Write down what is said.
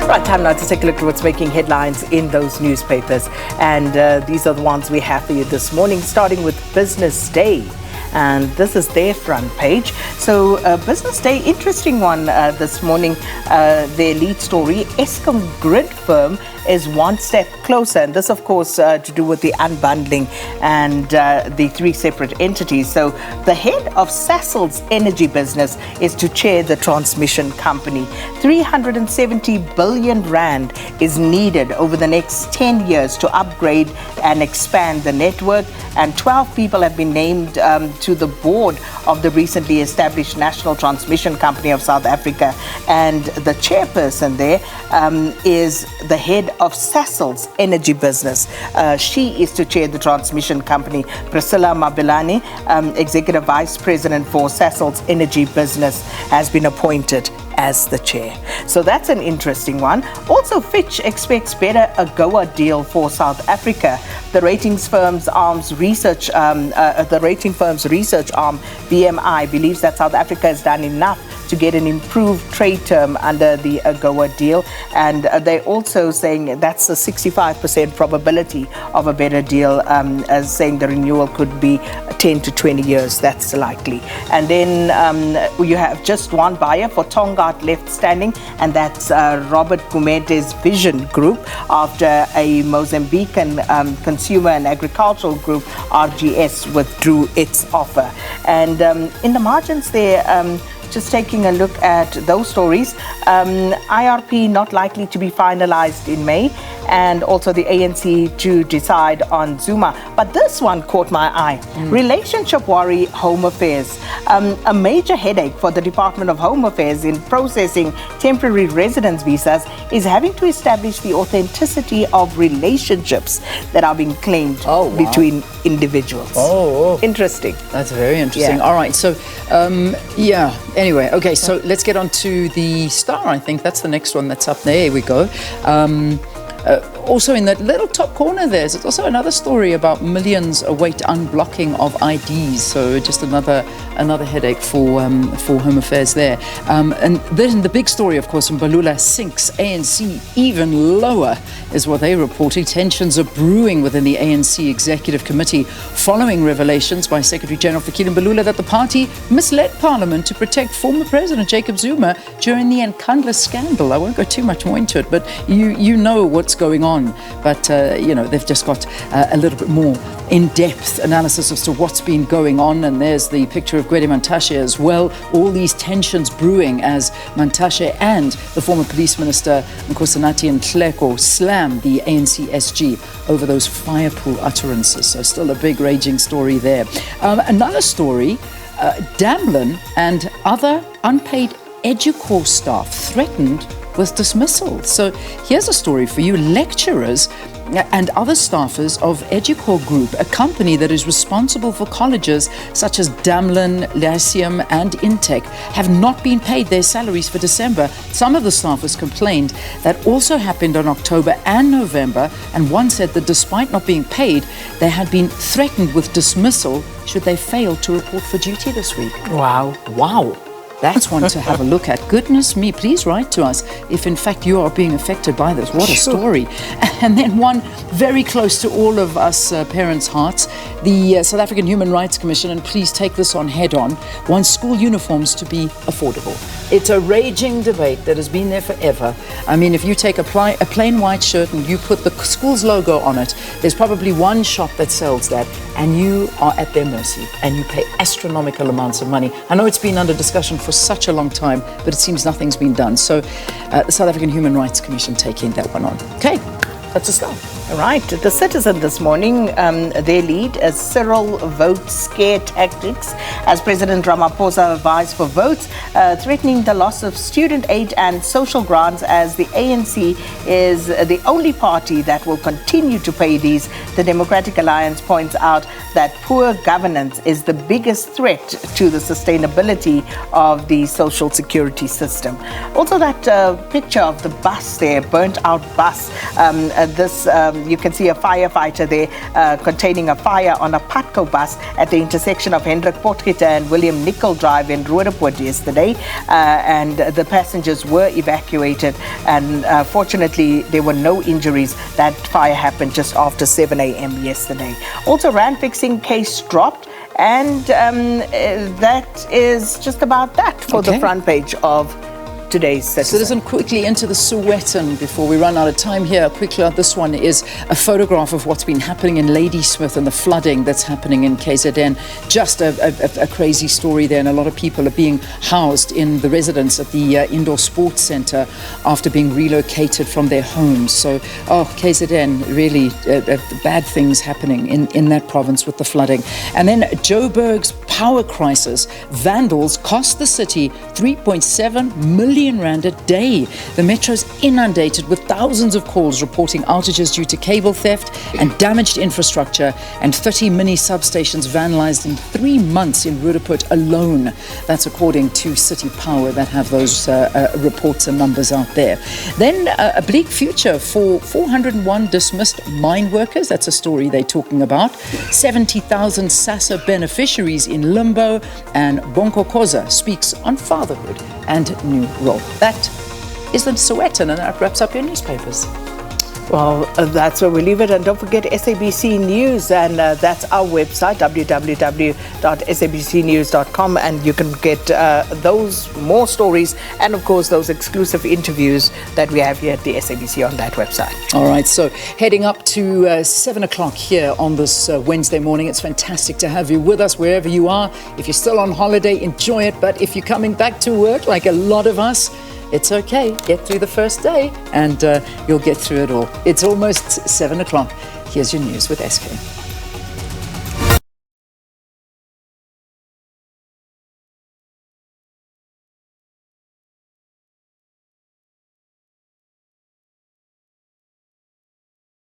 Right, time now to take a look at what's making headlines in those newspapers. And these are the ones we have for you this morning, starting with Business Day. And this is their front page. So Business Day, interesting one this morning. Their lead story, Eskom grid firm is one step closer. And this, of course, to do with the unbundling and the three separate entities. So the head of Sasol's energy business is to chair the transmission company. 370 billion rand is needed over the next 10 years to upgrade and expand the network. And 12 people have been named to the board of the recently established National Transmission Company of South Africa. And the chairperson there is the head of Sasol's energy business. She is to chair the transmission company. Priscilla Mabelani, executive vice president for Sasol's energy business, has been appointed as the chair. So that's an interesting one. Also, Fitch expects better AGOA deal for South Africa. The ratings firm's research arm, BMI, believes that South Africa has done enough to get an improved trade term under the AGOA deal. And they're also saying that's a 65% probability of a better deal, as saying the renewal could be 10 to 20 years. That's likely. And then you have just one buyer for Tongaat left standing, and that's Robert Gumede's Vision Group, after a Mozambican consumer and agricultural group, RGS, withdrew its offer. And in the margins there, just taking a look at those stories, IRP not likely to be finalized in May, and also the ANC to decide on Zuma. But this one caught my eye. Relationship worry, Home Affairs. A major headache for the Department of Home Affairs in processing temporary residence visas is having to establish the authenticity of relationships that are being claimed between individuals. Interesting. That's very interesting. Yeah. All right, so anyway, okay, so let's get on to the Star. I think that's the next one that's up. There we go. Also in that little top corner there's also another story about millions await unblocking of IDs. So just another headache for Home Affairs there. And then the big story, of course, from Mbalula sinks ANC even lower, is what they reported. Tensions are brewing within the ANC Executive Committee following revelations by Secretary General Fikile Mbalula that the party misled Parliament to protect former President Jacob Zuma during the Nkandla scandal. I won't go too much more into it, but you know what's going on. But they've just got a little bit more in-depth analysis as to what's been going on. And there's the picture of Gwede Mantashe as well. All these tensions brewing as Mantashe and the former police minister Nkosanathi Nhleko slam the ANC SG over those firepool utterances. So still a big raging story there. Another story, Damlin and other unpaid Educor staff threatened with dismissal. So here's a story for you. Lecturers and other staffers of Educor Group, a company that is responsible for colleges such as Damlin, Lyceum and Intech, have not been paid their salaries for December. Some of the staffers complained that also happened on October and November, and one said that despite not being paid, they had been threatened with dismissal should they fail to report for duty this week. Wow. That's one to have a look at. Goodness me, please write to us if in fact you are being affected by this. What a story. And then one very close to all of us parents' hearts, the South African Human Rights Commission, and please take this on head on, wants school uniforms to be affordable. It's a raging debate that has been there forever. I mean, if you take a plain white shirt and you put the school's logo on it, there's probably one shop that sells that, and you are at their mercy and you pay astronomical amounts of money. I know it's been under discussion for such a long time, but it seems nothing's been done. So the South African Human Rights Commission taking that one on. Okay, that's the start. All right, The Citizen this morning, their lead as Cyril vote scare tactics as President Ramaphosa vies for votes, threatening the loss of student aid and social grants as the ANC is the only party that will continue to pay these. The Democratic Alliance points out that poor governance is the biggest threat to the sustainability of the social security system. Also, that picture of the bus there, burnt out bus. You can see a firefighter there containing a fire on a Patco bus at the intersection of Hendrik Potgieter and William Nicol Drive in Roodepoort yesterday. And the passengers were evacuated, and fortunately there were no injuries. That fire happened just after 7 a.m. yesterday. Also, rand fixing case dropped, and that is just about that for the front page of today's Citizen. Quickly into the Sowetan before we run out of time here. Quickly, this one is a photograph of what's been happening in Ladysmith and the flooding that's happening in KZN. Just a crazy story there, and a lot of people are being housed in the residence at the indoor sports centre after being relocated from their homes. So, KZN, really bad things happening in that province with the flooding. And then Joburg's power crisis. Vandals cost the city 3.7 million rand a day. The metro's inundated with thousands of calls reporting outages due to cable theft and damaged infrastructure, and 30 mini substations vandalized in 3 months in Roodepoort alone. That's according to City Power that have those reports and numbers out there. Then a bleak future for 401 dismissed mine workers. That's a story they're talking about. 70,000 SASSA beneficiaries in limbo, and Bonko Koza speaks on fatherhood and new role. That is the Sowetan, and that wraps up your newspapers. Well, that's where we leave it. And don't forget SABC News, and that's our website, www.sabcnews.com, and you can get those more stories and, of course, those exclusive interviews that we have here at the SABC on that website. All right, so heading up to 7 o'clock here on this Wednesday morning. It's fantastic to have you with us wherever you are. If you're still on holiday, enjoy it. But if you're coming back to work, like a lot of us, it's okay. Get through the first day and you'll get through it all. It's almost 7 o'clock. Here's your news with SK.